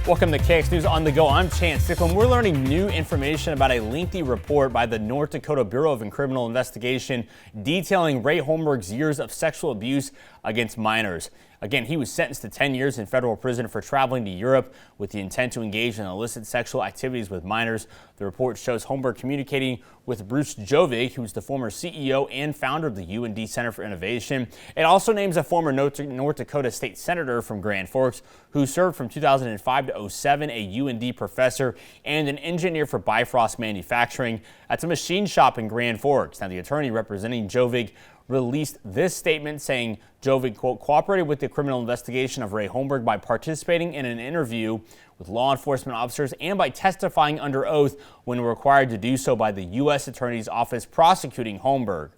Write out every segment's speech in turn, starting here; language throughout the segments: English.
Welcome to KX News on the Go. I'm Chance Stickland. We're learning new information about a lengthy report by the North Dakota Bureau of Criminal Investigation detailing Ray Holmberg's years of sexual abuse against minors. Again, he was sentenced to 10 years in federal prison for traveling to Europe with the intent to engage in illicit sexual activities with minors. The report shows Holmberg communicating with Bruce Joevig, who's the former CEO and founder of the UND Center for Innovation. It also names a former North Dakota state senator from Grand Forks who served from 2005 to 07, a UND professor and an engineer for Bifrost Manufacturing at a machine shop in Grand Forks. Now, the attorney representing Joevig released this statement saying Joevig, quote, cooperated with the criminal investigation of Ray Holmberg by participating in an interview with law enforcement officers and by testifying under oath when required to do so by the U.S. Attorney's Office prosecuting Holmberg.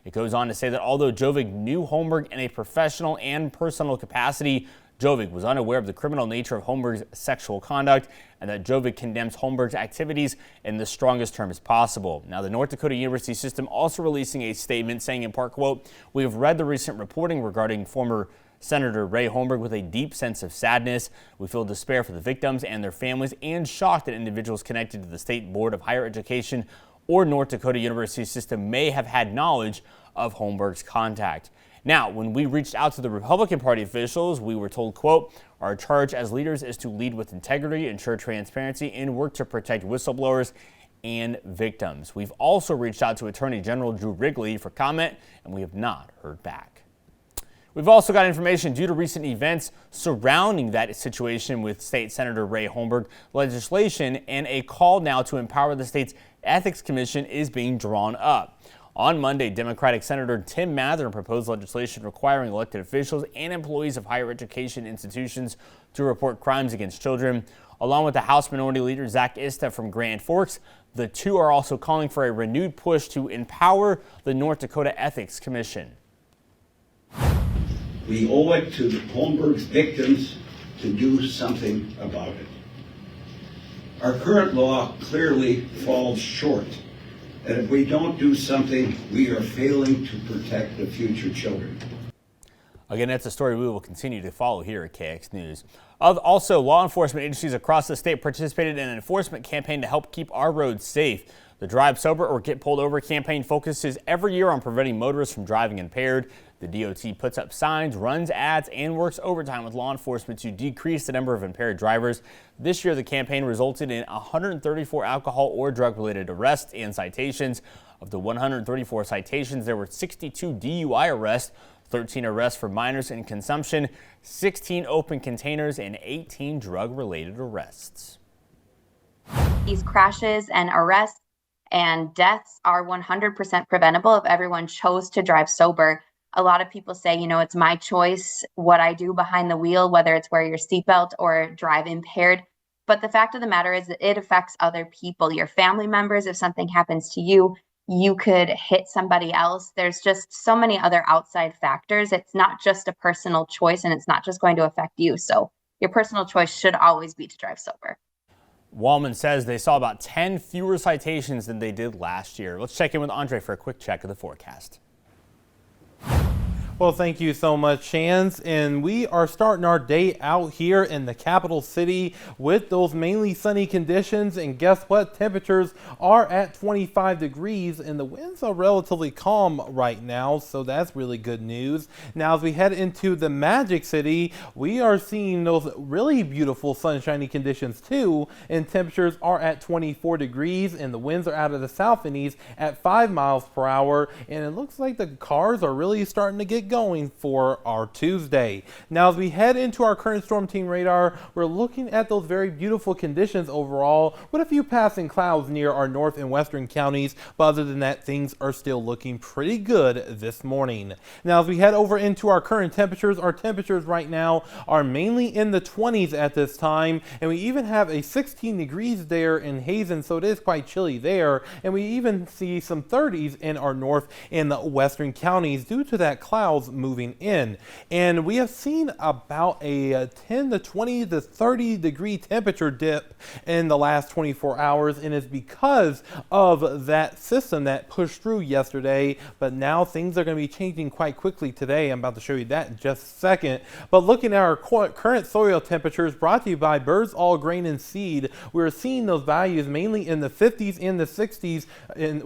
It goes on to say that although Joevig knew Holmberg in a professional and personal capacity, Joevig was unaware of the criminal nature of Holmberg's sexual conduct and that Joevig condemns Holmberg's activities in the strongest terms possible. Now, the North Dakota University system also releasing a statement saying in part, quote, we have read the recent reporting regarding former Senator Ray Holmberg with a deep sense of sadness. We feel despair for the victims and their families and shocked that individuals connected to the State Board of Higher Education or North Dakota University system may have had knowledge of Holmberg's contact. Now, when we reached out to the Republican Party officials, we were told, quote, our charge as leaders is to lead with integrity, ensure transparency, and work to protect whistleblowers and victims. We've also reached out to Attorney General Drew Wrigley for comment, and we have not heard back. We've also got information due to recent events surrounding that situation with State Senator Ray Holmberg. Legislation and a call now to empower the state's Ethics Commission is being drawn up. On Monday, Democratic Senator Tim Mathern proposed legislation requiring elected officials and employees of higher education institutions to report crimes against children. Along with the House Minority Leader Zach Ista from Grand Forks, the two are also calling for a renewed push to empower the North Dakota Ethics Commission. We owe it to the Holmberg's victims to do something about it. Our current law clearly falls short. And if we don't do something, we are failing to protect the future children. Again, that's a story we will continue to follow here at KX News. Also, law enforcement agencies across the state participated in an enforcement campaign to help keep our roads safe. The Drive Sober or Get Pulled Over campaign focuses every year on preventing motorists from driving impaired. The DOT puts up signs, runs ads, and works overtime with law enforcement to decrease the number of impaired drivers. This year, the campaign resulted in 134 alcohol or drug-related arrests and citations. Of the 134 citations, there were 62 DUI arrests, 13 arrests for minors in consumption, 16 open containers, and 18 drug-related arrests. These crashes and arrests and deaths are 100% preventable if everyone chose to drive sober. A lot of people say, it's my choice what I do behind the wheel, whether it's wear your seatbelt or drive impaired. But the fact of the matter is that it affects other people, your family members. If something happens to you, you could hit somebody else. There's just so many other outside factors. It's not just a personal choice, and it's not just going to affect you. So your personal choice should always be to drive sober. Wallman says they saw about 10 fewer citations than they did last year. Let's check in with Andre for a quick check of the forecast. Well, thank you so much, Chance. And we are starting our day out here in the capital city with those mainly sunny conditions. And guess what? Temperatures are at 25 degrees and the winds are relatively calm right now. So that's really good news. Now, as we head into the Magic City, we are seeing those really beautiful sunshiny conditions too. And temperatures are at 24 degrees and the winds are out of the south and east at 5 miles per hour. And it looks like the cars are really starting to get going for our Tuesday. Now, as we head into our current storm team radar, we're looking at those very beautiful conditions overall with a few passing clouds near our north and western counties, but other than that, things are still looking pretty good this morning. Now, as we head over into our current temperatures, our temperatures right now are mainly in the 20s at this time, and we even have a 16 degrees there in Hazen, so it is quite chilly there, and we even see some 30s in our north and the western counties due to that cloud clouds moving in. And we have seen about a 10 to 20 to 30 degree temperature dip in the last 24 hours, and it's because of that system that pushed through yesterday. But now things are going to be changing quite quickly today. I'm about to show you that in just a second. But looking at our current soil temperatures brought to you by Birds All Grain and Seed, we're seeing those values mainly in the 50s and the 60s,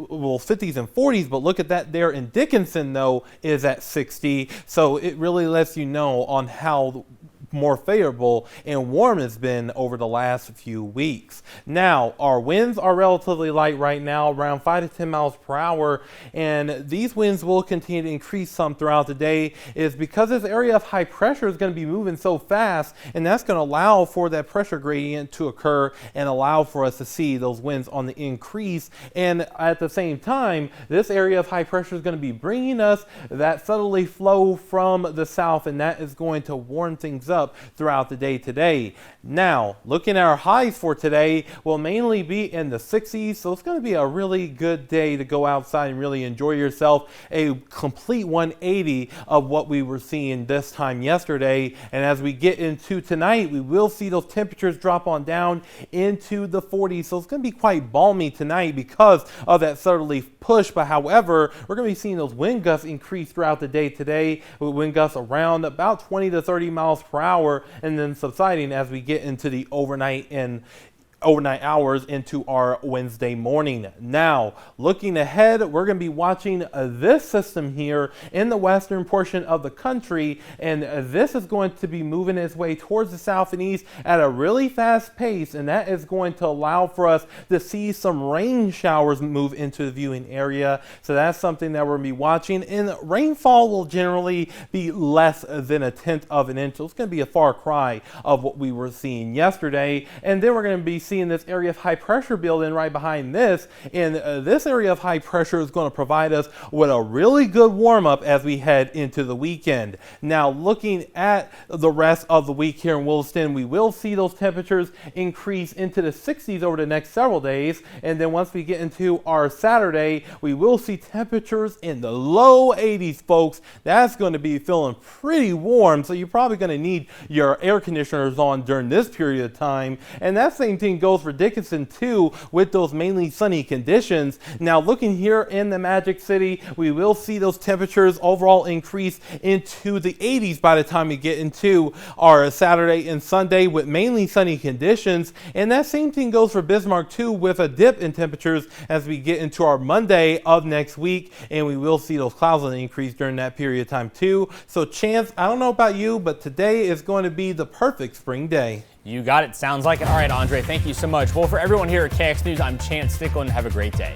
well, 50s and 40s. But look at that there in Dickinson, though, is at 60. So it really lets you know on how more favorable and warm it's been over the last few weeks. Now, our winds are relatively light right now, around 5 to 10 miles per hour, and these winds will continue to increase some throughout the day. Is because this area of high pressure is going to be moving so fast, and that's going to allow for that pressure gradient to occur and allow for us to see those winds on the increase. And at the same time, this area of high pressure is going to be bringing us that southerly flow from the south, and that is going to warm things up throughout the day today. Now, looking at our highs for today, will mainly be in the 60s, so it's going to be a really good day to go outside and really enjoy yourself. A complete 180 of what we were seeing this time yesterday. And as we get into tonight, we will see those temperatures drop on down into the 40s, so it's going to be quite balmy tonight because of that southerly push. But however, we're going to be seeing those wind gusts increase throughout the day today, with wind gusts around about 20 to 30 miles per hour, and then subsiding as we get into the overnight hours into our Wednesday morning. Now, looking ahead, we're going to be watching this system here in the western portion of the country, and this is going to be moving its way towards the south and east at a really fast pace, and that is going to allow for us to see some rain showers move into the viewing area. So that's something that we're going to be watching, and rainfall will generally be less than 1/10 of an inch. So it's going to be a far cry of what we were seeing yesterday. And then we're going to be seeing this area of high pressure build in right behind this, and this area of high pressure is going to provide us with a really good warm up as we head into the weekend. Now, looking at the rest of the week here in Williston, we will see those temperatures increase into the 60s over the next several days, and then once we get into our Saturday, we will see temperatures in the low 80s, folks. That's going to be feeling pretty warm, so you're probably going to need your air conditioners on during this period of time. And that same thing goes for Dickinson too, with those mainly sunny conditions. Now, looking here in the Magic City, we will see those temperatures overall increase into the 80s by the time we get into our Saturday and Sunday, with mainly sunny conditions. And that same thing goes for Bismarck too, with a dip in temperatures as we get into our Monday of next week, and we will see those clouds increase during that period of time too. So Chance, I don't know about you, but today is going to be the perfect spring day. You got it. Sounds like it. All right, Andre, thank you so much. Well, for everyone here at KX News, I'm Chance Stickland. Have a great day.